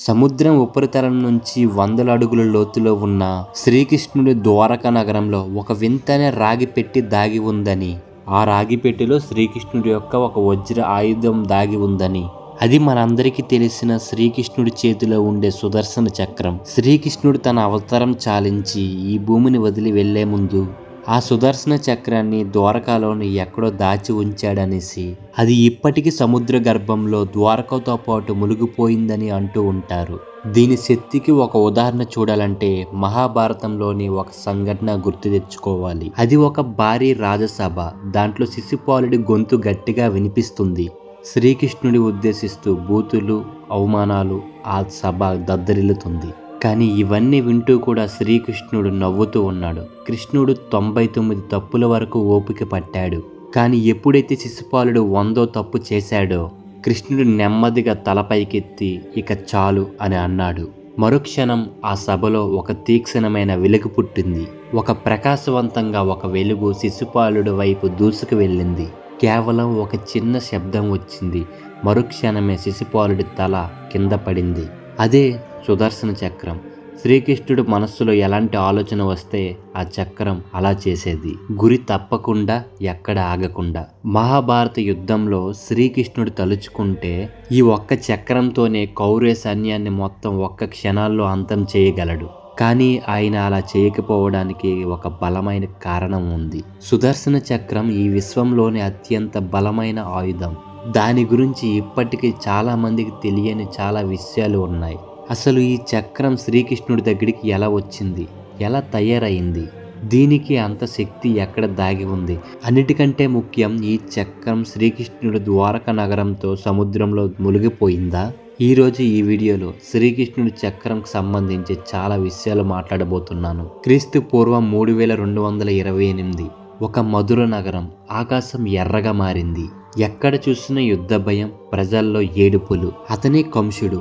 సముద్రం ఉపరితలం నుంచి వందల అడుగుల లోతులో ఉన్న శ్రీకృష్ణుడి ద్వారకా నగరంలో ఒక వింతైన రాగి పెట్టి దాగి ఉందని, ఆ రాగి పెట్టెలో శ్రీకృష్ణుడి యొక్క ఒక వజ్ర ఆయుధం దాగి ఉందని, అది మనందరికీ తెలిసిన శ్రీకృష్ణుడి చేతిలో ఉండే సుదర్శన చక్రం. శ్రీకృష్ణుడు తన అవతారం చాలించి ఈ భూమిని వదిలి వెళ్లే ముందు ఆ సుదర్శన చక్రాన్ని ద్వారకాలోని ఎక్కడో దాచి ఉంచాడనేసి, అది ఇప్పటికీ సముద్ర గర్భంలో ద్వారకతో పాటు మునిగిపోయిందని అంటూ ఉంటారు. దీని శక్తికి ఒక ఉదాహరణ చూడాలంటే మహాభారతంలోని ఒక సంఘటన గుర్తు తెచ్చుకోవాలి. అది ఒక భారీ రాజసభ. దాంట్లో శిశుపాలుడి గొంతు గట్టిగా వినిపిస్తుంది. శ్రీకృష్ణుడి ఉద్దేశిస్తూ బూతులు, అవమానాలు. ఆ సభ దద్దరిల్లుతుంది. కానీ ఇవన్నీ వింటూ కూడా శ్రీకృష్ణుడు నవ్వుతూ ఉన్నాడు. కృష్ణుడు 99 తప్పుల వరకు ఓపిక పట్టాడు. కానీ ఎప్పుడైతే శిశుపాలుడు 100వ తప్పు చేశాడో, కృష్ణుడు నెమ్మదిగా తలపైకెత్తి ఇక చాలు అని అన్నాడు. మరుక్షణం ఆ సభలో ఒక తీక్షణమైన వెలుగు పుట్టింది. ఒక ప్రకాశవంతంగా ఒక వెలుగు శిశుపాలుడి వైపు దూసుకు వెళ్ళింది. కేవలం ఒక చిన్న శబ్దం వచ్చింది. మరుక్షణమే శిశుపాలుడి తల కింద పడింది. అదే సుదర్శన చక్రం. శ్రీకృష్ణుడు మనస్సులో ఎలాంటి ఆలోచన వస్తే ఆ చక్రం అలా చేసేది. గురి తప్పకుండా, ఎక్కడ ఆగకుండా. మహాభారత యుద్ధంలో శ్రీకృష్ణుడు తలుచుకుంటే ఈ ఒక్క చక్రంతోనే కౌరవ సైన్యాన్ని మొత్తం ఒక్క క్షణాల్లో అంతం చేయగలడు. కానీ ఆయన అలా చేయకపోవడానికి ఒక బలమైన కారణం ఉంది. సుదర్శన చక్రం ఈ విశ్వంలోని అత్యంత బలమైన ఆయుధం. దాని గురించి ఇప్పటికీ చాలా మందికి తెలియని చాలా విషయాలు ఉన్నాయి. అసలు ఈ చక్రం శ్రీకృష్ణుడి దగ్గరికి ఎలా వచ్చింది, ఎలా తయారైంది, దీనికి అంత శక్తి ఎక్కడ దాగి ఉంది? అన్నిటికంటే ముఖ్యం, ఈ చక్రం శ్రీకృష్ణుడి ద్వారకా నగరంతో సముద్రంలో మునిగిపోయిందా? ఈరోజు ఈ వీడియోలో శ్రీకృష్ణుడి చక్రంకి సంబంధించి చాలా విషయాలు మాట్లాడబోతున్నాను. క్రీస్తు పూర్వం 3228 ఒక మధుర నగరం. ఆకాశం ఎర్రగా మారింది. ఎక్కడ చూసినా యుద్ధ భయం, ప్రజల్లో ఏడుపులు. అతనే కంసుడు,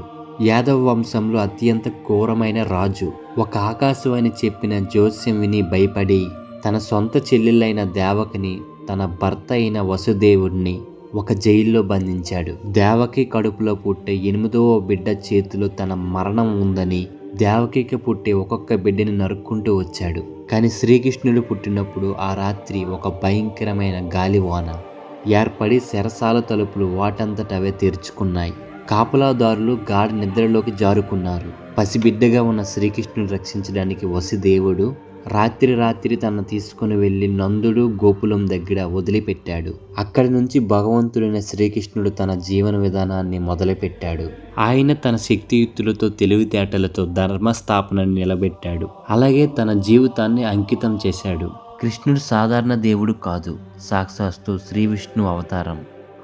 యాదవ వంశంలో అత్యంత క్రూరమైన రాజు. ఒక ఆకాశవాణి చెప్పిన జోస్యం విని భయపడి తన సొంత చెల్లెలైన దేవకిని, తన భర్త అయిన వసుదేవుడిని ఒక జైల్లో బంధించాడు. దేవకి కడుపులో పుట్టే 8వ బిడ్డ చేతిలో తన మరణం ఉందని దేవకికి పుట్టే ఒక్కొక్క బిడ్డని నరుక్కుంటూ వచ్చాడు. కానీ శ్రీకృష్ణుడు పుట్టినప్పుడు ఆ రాత్రి ఒక భయంకరమైన గాలివాన ఏర్పడి చెరసాల తలుపులు వాటంతట అవే తెరుచుకున్నాయి. కాపలాదారులు గాఢ నిద్రలోకి జారుకున్నారు. పసిబిడ్డగా ఉన్న శ్రీకృష్ణుని రక్షించడానికి వసుదేవుడు రాత్రి తనను తీసుకుని వెళ్లి నందుడు గోకులం దగ్గర వదిలిపెట్టాడు. అక్కడి నుంచి భగవంతుడైన శ్రీకృష్ణుడు తన జీవన విధానాన్ని మొదలుపెట్టాడు. ఆయన తన శక్తియుక్తులతో, తెలివితేటలతో ధర్మస్థాపనని నిలబెట్టాడు. అలాగే తన జీవితాన్ని అంకితం చేశాడు. కృష్ణుడు సాధారణ దేవుడు కాదు, సాక్షాత్తు శ్రీ విష్ణు అవతారం.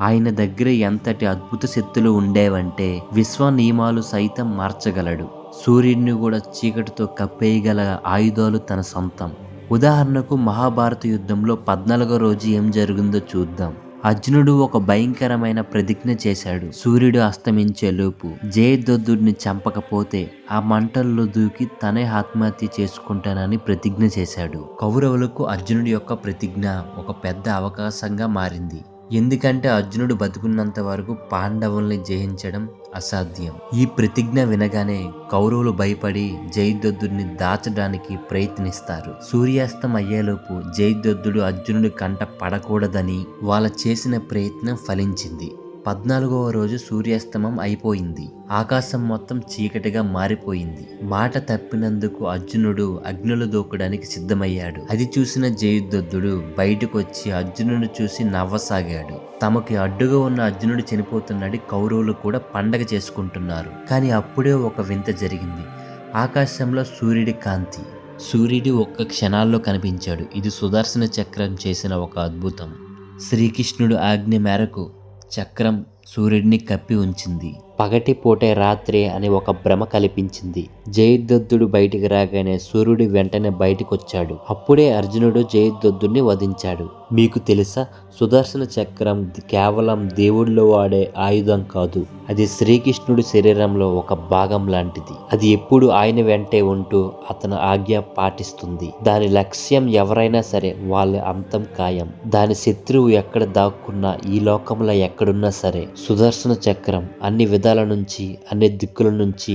ఆయన దగ్గర ఎంతటి అద్భుత శక్తులు ఉండేవంటే విశ్వ నియమాలు సైతం మార్చగలడు. సూర్యుడిని కూడా చీకటితో కప్పేయగల ఆయుధాలు తన సొంతం. ఉదాహరణకు మహాభారత యుద్ధంలో 14వ రోజు ఏం జరిగిందో చూద్దాం. అర్జునుడు ఒక భయంకరమైన ప్రతిజ్ఞ చేశాడు. సూర్యుడు అస్తమించే లోపు జయద్రథుడిని చంపకపోతే ఆ మంటల్లో దూకి తనే ఆత్మహత్య చేసుకుంటానని ప్రతిజ్ఞ చేశాడు. కౌరవులకు అర్జునుడి యొక్క ప్రతిజ్ఞ ఒక పెద్ద అవకాశంగా మారింది. ఎందుకంటే అర్జునుడు బతుకున్నంత వరకు పాండవుల్ని జయించడం అసాధ్యం. ఈ ప్రతిజ్ఞ వినగానే కౌరవులు భయపడి జయద్రథుడిని దాచడానికి ప్రయత్నిస్తారు. సూర్యాస్తం అయ్యేలోపు జయద్రథుడు అర్జునుడి కంట పడకూడదని వాళ్ళ చేసిన ప్రయత్నం ఫలించింది. 14వ రోజు సూర్యాస్తమం అయిపోయింది. ఆకాశం మొత్తం చీకటిగా మారిపోయింది. మాట తప్పినందుకు అర్జునుడు అగ్నిలో దూకడానికి సిద్ధమయ్యాడు. అది చూసిన జయద్రథుడు బయటకు వచ్చి అర్జునుడు చూసి నవ్వసాగాడు. తమకి అడ్డుగా ఉన్న అర్జునుడు చనిపోతున్నాడు. కౌరవులు కూడా పండగ చేసుకుంటున్నారు. కానీ అప్పుడే ఒక వింత జరిగింది. ఆకాశంలో సూర్యుడి కాంతి. సూర్యుడు ఒక్క క్షణాల్లో కనిపించాడు. ఇది సుదర్శన చక్రం చేసిన ఒక అద్భుతం. శ్రీకృష్ణుడు ఆజ్ఞ మేరకు చక్రం సూర్యుడిని కప్పి ఉంచింది. పగటిపూటే రాత్రి అని ఒక భ్రమ కల్పించింది. జయద్రథుడు బయటికి రాగానే సూర్యుడు వెంటనే బయటకు వచ్చాడు. అప్పుడే అర్జునుడు జయద్రథుడిని వధించాడు. మీకు తెలుసా, సుదర్శన చక్రం కేవలం దేవుడిలో వాడే ఆయుధం కాదు. అది శ్రీకృష్ణుడి శరీరంలో ఒక భాగం లాంటిది. అది ఎప్పుడు ఆయన వెంటే ఉంటూ అతను ఆజ్ఞ పాటిస్తుంది. దాని లక్ష్యం ఎవరైనా సరే వాళ్ళ అంతం ఖాయం. దాని శత్రువు ఎక్కడ దాక్కున్నా, ఈ లోకంలో ఎక్కడున్నా సరే సుదర్శన చక్రం అన్ని విధాలు గ్రంథాల నుంచి అన్ని దిక్కుల నుంచి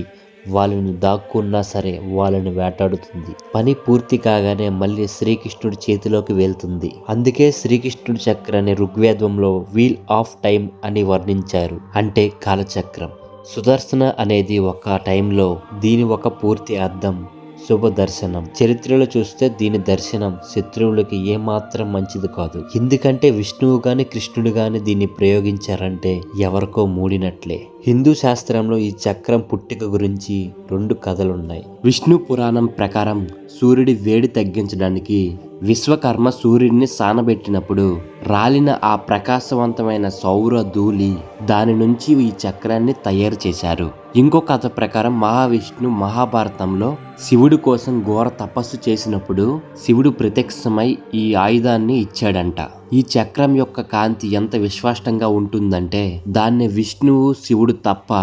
వాళ్ళని దాక్కున్నా సరే వాళ్ళని వేటాడుతుంది. పని పూర్తి కాగానే మళ్ళీ శ్రీకృష్ణుడి చేతిలోకి వెళ్తుంది. అందుకే శ్రీకృష్ణుడి చక్రాన్ని ఋగ్వేదంలో వీల్ ఆఫ్ టైం అని వర్ణించారు, అంటే కాలచక్రం. సుదర్శన అనేది ఒక టైంలో దీని ఒక పూర్తి అర్థం శుభ దర్శనం. చరిత్రలో చూస్తే దీని దర్శనం శత్రువులకి ఏమాత్రం మంచిది కాదు. ఎందుకంటే విష్ణువు గాని కృష్ణుడు గాని దీన్ని ప్రయోగించారంటే ఎవరికో మూడినట్లే. హిందూ శాస్త్రంలో ఈ చక్రం పుట్టిక గురించి 2 కథలున్నాయి. విష్ణు పురాణం ప్రకారం సూర్యుడి వేడి తగ్గించడానికి విశ్వకర్మ సూర్యుడిని సానబెట్టినప్పుడు రాలిన ఆ ప్రకాశవంతమైన సౌర ధూళి దాని నుంచి ఈ చక్రాన్ని తయారు చేశారు. ఇంకో కథ ప్రకారం మహావిష్ణు మహాభారతంలో శివుడి కోసం ఘోర తపస్సు చేసినప్పుడు శివుడు ప్రత్యక్షమై ఈ ఆయుధాన్ని ఇచ్చాడంట. ఈ చక్రం యొక్క కాంతి ఎంత విశ్వాష్టంగా ఉంటుందంటే దాన్ని విష్ణువు శివుడు తప్ప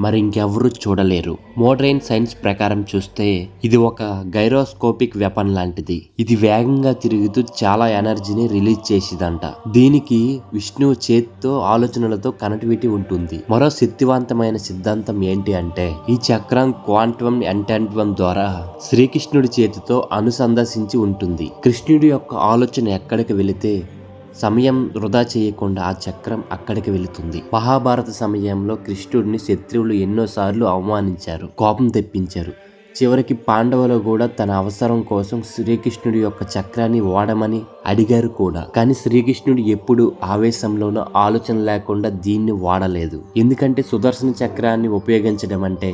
మరింకెవరూ చూడలేరు. మోడర్న్ సైన్స్ ప్రకారం చూస్తే ఇది ఒక గైరోస్కోపిక్ వెపన్ లాంటిది. ఇది వేగంగా తిరుగుతూ చాలా ఎనర్జీని రిలీజ్ చేసిదంట. దీనికి విష్ణువు చేతితో ఆలోచనలతో కనెక్టివిటీ ఉంటుంది. మరో శక్తివంతమైన సిద్ధాంతం ఏంటి అంటే ఈ చక్రం క్వాంటం ఎంటాంట్వం ద్వారా శ్రీకృష్ణుడి చేతితో అనుసంధానించి ఉంటుంది. కృష్ణుడి యొక్క ఆలోచన ఎక్కడికి వెళితే సమయం వృధా చేయకుండా ఆ చక్రం అక్కడికి వెళుతుంది. మహాభారత సమయంలో కృష్ణుడిని శత్రువులు ఎన్నోసార్లు అవమానించారు, కోపం తెప్పించారు. చివరికి పాండవులు కూడా తన అవసరం కోసం శ్రీకృష్ణుడి యొక్క చక్రాన్ని వాడమని అడిగారు కూడా. కానీ శ్రీకృష్ణుడు ఎప్పుడు ఆవేశంలోనో ఆలోచన లేకుండా దీన్ని వాడలేదు. ఎందుకంటే సుదర్శన చక్రాన్ని ఉపయోగించడం అంటే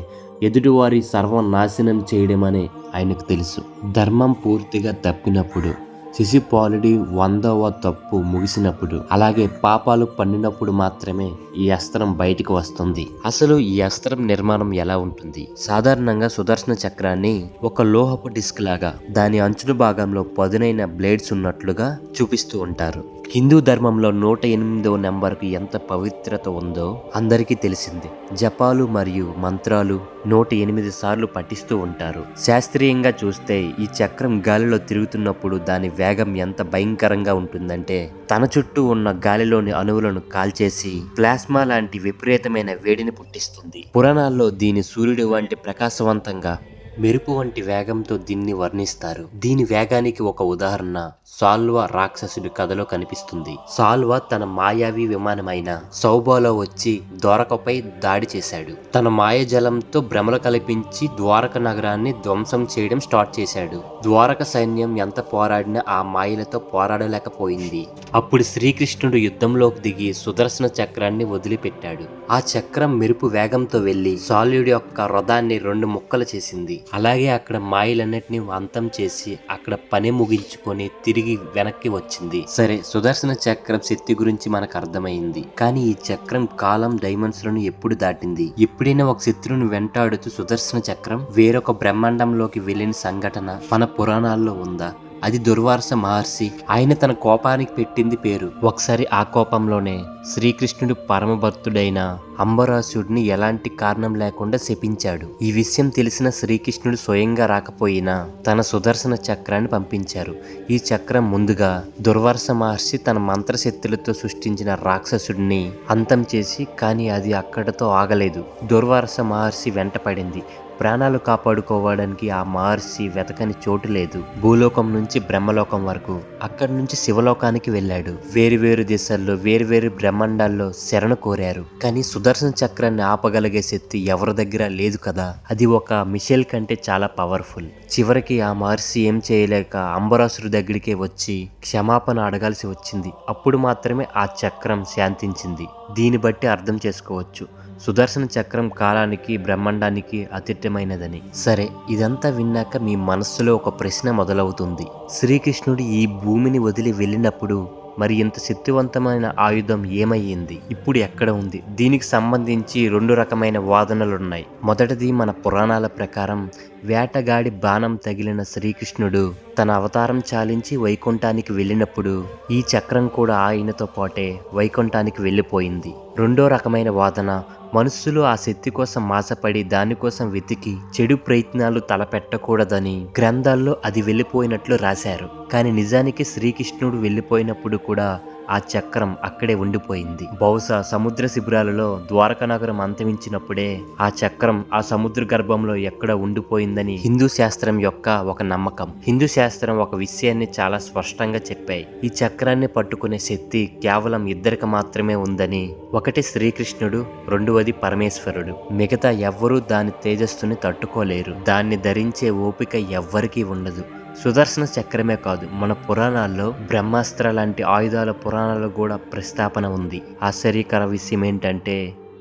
ఎదుటివారి సర్వం నాశనం చేయడమని ఆయనకు తెలుసు. ధర్మం పూర్తిగా తప్పినప్పుడు, శిశుపాలుడి 100వ తప్పు ముగిసినప్పుడు, అలాగే పాపాలు పండినప్పుడు మాత్రమే ఈ అస్త్రం బయటికి వస్తుంది. అసలు ఈ అస్త్రం నిర్మాణం ఎలా ఉంటుంది? సాధారణంగా సుదర్శన చక్రాన్ని ఒక లోహపు డిస్క్ లాగా దాని అంచుల భాగంలో పదునైన బ్లేడ్స్ ఉన్నట్లుగా చూపిస్తూ ఉంటారు. హిందూ ధర్మంలో 108వ నెంబర్కి ఎంత పవిత్రత ఉందో అందరికీ తెలిసిందే. జపాలు మరియు మంత్రాలు 108 సార్లు పఠిస్తూ ఉంటారు. శాస్త్రీయంగా చూస్తే ఈ చక్రం గాలిలో తిరుగుతున్నప్పుడు దాని వేగం ఎంత భయంకరంగా ఉంటుందంటే తన చుట్టూ ఉన్న గాలిలోని అణువులను కాల్చేసి ప్లాస్మా లాంటి విపరీతమైన వేడిని పుట్టిస్తుంది. పురాణాల్లో దీని సూర్యుడి వంటి ప్రకాశవంతంగా మెరుపు వంటి వేగంతో దీన్ని వర్ణిస్తారు. దీని వేగానికి ఒక ఉదాహరణ సాల్వా రాక్షసుడి కథలో కనిపిస్తుంది. సాల్వా తన మాయావి విమానమైన సౌబాలో వచ్చి ద్వారకపై దాడి చేశాడు. తన మాయజలంతో భ్రమలు కల్పించి ద్వారక నగరాన్ని ధ్వంసం చేయడం స్టార్ట్ చేశాడు. ద్వారక సైన్యం ఎంత పోరాడినా ఆ మాయలతో పోరాడలేకపోయింది. అప్పుడు శ్రీకృష్ణుడు యుద్ధంలోకి దిగి సుదర్శన చక్రాన్ని వదిలిపెట్టాడు. ఆ చక్రం మెరుపు వేగంతో వెళ్లి సాల్యుడి యొక్క రథాన్ని 2 ముక్కలు చేసింది. అలాగే అక్కడ మాయలన్నిటిని అంతం చేసి అక్కడ పని ముగించుకొని తిరిగి వెనక్కి వచ్చింది. సరే, సుదర్శన చక్రం శక్తి గురించి మనకు అర్థమైంది. కానీ ఈ చక్రం కాలం డైమెన్షన్స్ లను ఎప్పుడు దాటింది? ఎప్పుడైనా ఒక శత్రువుని వెంటాడుతూ సుదర్శన చక్రం వేరొక బ్రహ్మాండంలోకి వెళ్ళిన సంఘటన మన పురాణాల్లో ఉందా? అది దుర్వాస మహర్షి. ఆయన తన కోపానికి పెట్టింది పేరు. ఒకసారి ఆ కోపంలోనే శ్రీకృష్ణుడు పరమభక్తుడైన అంబరాసుడిని ఎలాంటి కారణం లేకుండా శపించాడు. ఈ విషయం తెలిసిన శ్రీకృష్ణుడు స్వయంగా రాకపోయినా తన సుదర్శన చక్రాన్ని పంపించారు. ఈ చక్రం ముందుగా దుర్వాస మహర్షి తన మంత్రశక్తులతో సృష్టించిన రాక్షసుడిని అంతం చేసి, కానీ అది అక్కడతో ఆగలేదు. దుర్వాస మహర్షి వెంటపడింది. ప్రాణాలు కాపాడుకోవడానికి ఆ మహర్షి వెతకని చోటు లేదు. భూలోకం నుంచి బ్రహ్మలోకం వరకు, అక్కడి నుంచి శివలోకానికి వెళ్ళాడు. వేరువేరు దిశల్లో వేరువేరు బ్రహ్మాండాల్లో శరణు కోరారు. కానీ సుదర్శన చక్రాన్ని ఆపగలిగే శక్తి ఎవరి దగ్గర లేదు కదా. అది ఒక మిషైల్ కంటే చాలా పవర్ఫుల్. చివరికి ఆ మహర్షి ఏం చేయలేక అంబరాసురు దగ్గరికి వచ్చి క్షమాపణ అడగాల్సి వచ్చింది. అప్పుడు మాత్రమే ఆ చక్రం శాంతించింది. దీన్ని బట్టి అర్థం చేసుకోవచ్చు సుదర్శన చక్రం కాలానికి బ్రహ్మాండానికి అతీతమైనదని. సరే, ఇదంతా విన్నాక మీ మనస్సులో ఒక ప్రశ్న మొదలవుతుంది. శ్రీకృష్ణుడు ఈ భూమిని వదిలి వెళ్ళినప్పుడు మరి ఇంత శక్తివంతమైన ఆయుధం ఏమయ్యింది? ఇప్పుడు ఎక్కడ ఉంది? దీనికి సంబంధించి 2 రకమైన వాదనలున్నాయి. మొదటిది, మన పురాణాల ప్రకారం వేటగాడి బాణం తగిలిన శ్రీకృష్ణుడు తన అవతారం చాలించి వైకుంఠానికి వెళ్ళినప్పుడు ఈ చక్రం కూడా ఆయనతో పాటే వైకుంఠానికి వెళ్ళిపోయింది. రెండో రకమైన వాదన, మనుషులు ఆ శక్తి కోసం ఆశపడి దానికోసం వెతికి చెడు ప్రయత్నాలు తలపెట్టకూడదని గ్రంథాల్లో అది వెళ్ళిపోయినట్లు రాశారు. కానీ నిజానికి శ్రీకృష్ణుడు వెళ్ళిపోయినప్పుడు కూడా ఆ చక్రం అక్కడే ఉండిపోయింది. బహుశా సముద్ర శిబిరాలలో ద్వారకా నగరం అంతమించినప్పుడే ఆ చక్రం ఆ సముద్ర గర్భంలో ఎక్కడ ఉండిపోయిందని హిందూ శాస్త్రం యొక్క ఒక నమ్మకం. హిందూ శాస్త్రం ఒక విషయాన్ని చాలా స్పష్టంగా చెప్పాయి. ఈ చక్రాన్ని పట్టుకునే శక్తి కేవలం ఇద్దరికి మాత్రమే ఉందని. ఒకటి శ్రీకృష్ణుడు, రెండవది పరమేశ్వరుడు. మిగతా ఎవ్వరూ దాని తేజస్సుని తట్టుకోలేరు. దాన్ని ధరించే ఓపిక ఎవ్వరికీ ఉండదు. సుదర్శన చక్రమే కాదు, మన పురాణాల్లో బ్రహ్మాస్త్ర లాంటి ఆయుధాల పురాణాలు కూడా ప్రస్తాపన ఉంది. ఆశ్చర్యకర విషయం ఏంటంటే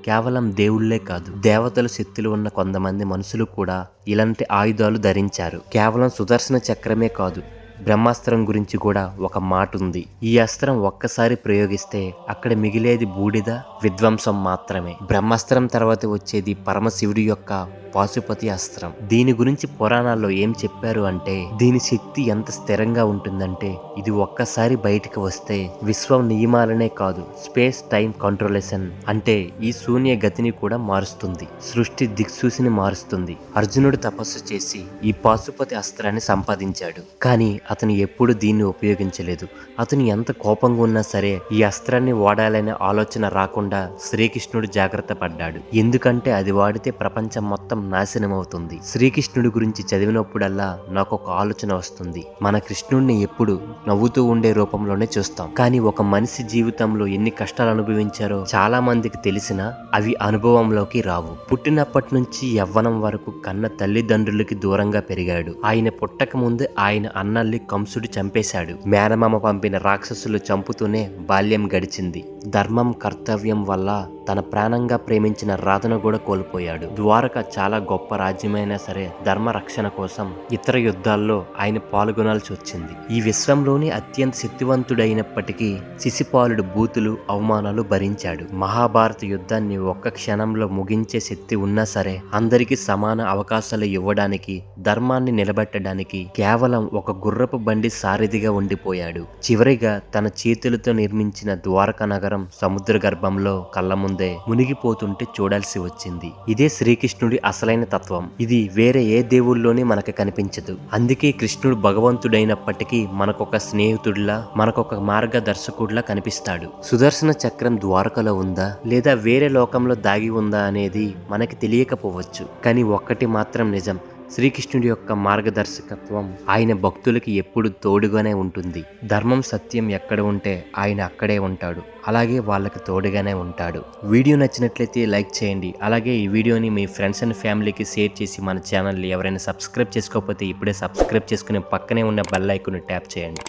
కేవలం దేవుళ్లే కాదు, దేవతలు శక్తులు ఉన్న కొంతమంది మనుషులు కూడా ఇలాంటి ఆయుధాలు ధరించారు. కేవలం సుదర్శన చక్రమే కాదు, బ్రహ్మాస్త్రం గురించి కూడా ఒక మాట ఉంది. ఈ అస్త్రం ఒక్కసారి ప్రయోగిస్తే అక్కడ మిగిలేది బూడిద, విధ్వంసం మాత్రమే. బ్రహ్మాస్త్రం తర్వాత వచ్చేది పరమశివుడి యొక్క పాశుపతి అస్త్రం. దీని గురించి పురాణాల్లో ఏం చెప్పారు అంటే దీని శక్తి ఎంత స్థిరంగా ఉంటుందంటే ఇది ఒక్కసారి బయటికి వస్తే విశ్వం నియమాలనే కాదు, స్పేస్ టైం కంట్రోలేషన్ అంటే ఈ శూన్య గతిని కూడా మారుస్తుంది. సృష్టి దిక్సూచిని మారుస్తుంది. అర్జునుడు తపస్సు చేసి ఈ పాశుపతి అస్త్రాన్ని సంపాదించాడు. కానీ అతను ఎప్పుడు దీన్ని ఉపయోగించలేదు. అతను ఎంత కోపంగా ఉన్నా సరే ఈ అస్త్రాన్ని వాడాలనే ఆలోచన రాకుండా శ్రీకృష్ణుడు జాగ్రత్త పడ్డాడు. ఎందుకంటే అది వాడితే ప్రపంచం మొత్తం నాశనం అవుతుంది. శ్రీకృష్ణుడి గురించి చదివినప్పుడల్లా నాకు ఒక ఆలోచన వస్తుంది. మన కృష్ణుడిని ఎప్పుడు నవ్వుతూ ఉండే రూపంలోనే చూస్తాం. కానీ ఒక మనిషి జీవితంలో ఎన్ని కష్టాలు అనుభవించారో చాలా మందికి తెలిసినా అవి అనుభవంలోకి రావు. పుట్టినప్పటి నుంచి యవ్వనం వరకు కన్న తల్లిదండ్రులకి దూరంగా పెరిగాడు. ఆయన పుట్టక ముందు ఆయన అన్నల్ని కంసుడు చంపేశాడు. మేనమామ పంపిన రాక్షసులు చంపుతూనే బాల్యం గడిచింది. ధర్మం కర్తవ్యం వల్ల తన ప్రాణంగా ప్రేమించిన రాధను కూడా కోల్పోయాడు. ద్వారక చాలా గొప్ప రాజ్యమైనా సరే ధర్మ రక్షణ కోసం ఇతర యుద్ధాల్లో ఆయన పాల్గొనాల్సి వచ్చింది. ఈ విశ్వంలోని అత్యంత శక్తివంతుడైనప్పటికీ శిశుపాలుడు బూతులు, అవమానాలు భరించాడు. మహాభారత యుద్ధాన్ని ఒక్క క్షణంలో ముగించే శక్తి ఉన్నా సరే అందరికీ సమాన అవకాశాలు ఇవ్వడానికి, ధర్మాన్ని నిలబెట్టడానికి కేవలం ఒక గుర్రపు బండి సారథిగా ఉండిపోయాడు. చివరిగా తన చేతులతో నిర్మించిన ద్వారకా నగరం సముద్ర గర్భంలో కళ్ళ ముందే మునిగిపోతుంటే చూడాల్సి వచ్చింది. ఇదే శ్రీకృష్ణుడి అసలైన తత్వం. ఇది వేరే ఏ దేవుల్లోనే మనకు కనిపించదు. అందుకే కృష్ణుడు భగవంతుడైనప్పటికీ మనకొక స్నేహితుడిలా, మనకొక మార్గదర్శకుడిలా కనిపిస్తాడు. సుదర్శన చక్రం ద్వారకలో ఉందా లేదా వేరే లోకంలో దాగి ఉందా అనేది మనకి తెలియకపోవచ్చు. కానీ ఒక్కటి మాత్రం నిజం, శ్రీకృష్ణుడి యొక్క మార్గదర్శకత్వం ఆయన భక్తులకి ఎప్పుడు తోడుగానే ఉంటుంది. ధర్మం, సత్యం ఎక్కడ ఉంటే ఆయన అక్కడే ఉంటాడు. అలాగే వాళ్ళకి తోడుగానే ఉంటాడు. వీడియో నచ్చినట్లయితే లైక్ చేయండి. అలాగే ఈ వీడియోని మీ ఫ్రెండ్స్ అండ్ ఫ్యామిలీకి షేర్ చేసి మన ఛానల్ని ఎవరైనా సబ్స్క్రైబ్ చేసుకోకపోతే ఇప్పుడే సబ్స్క్రైబ్ చేసుకుని పక్కనే ఉన్న బెల్ ఐకాన్ని ట్యాప్ చేయండి.